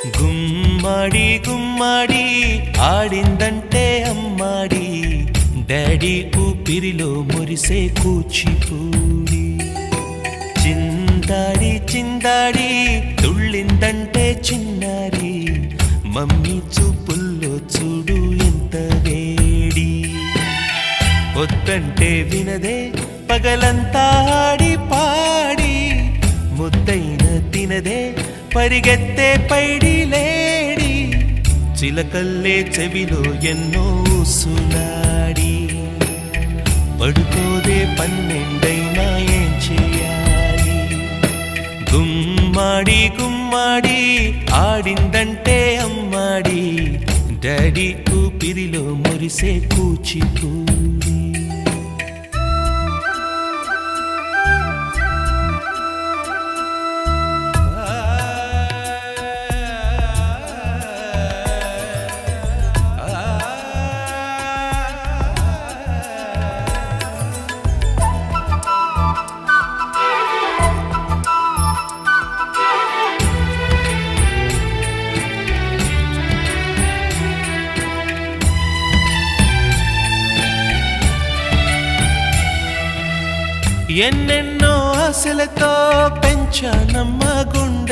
గుమ్మాడి గుమ్మాడి ఆడిందంటే అమ్మాడి, డాడీ ఊపిరిలో మురిసే కూచిపూడి. చిందాడి చిందాడి తుళ్ళిందంటే చిన్నారి, మమ్మీ చూపుల్లో చూడు ఎంత వేడి. వద్దంటే వినదే పగలంతా ఆడి పాడి, ముద్దైన తినదే పరిగెత్తే పైడి లేడి. చిలకల్లే చెవిలో ఎన్నో సులాడి, పడుకోదే పన్నెండైనా ఏం చేయాలి. గుమ్మాడి గుమ్మాడి ఆడిందంటే అమ్మాడి, డాడీ ఊపిరిలో మురిసే కూచిపూడి. ఎన్నెన్నో ఆశలతో పెంచానమ్మ గుండె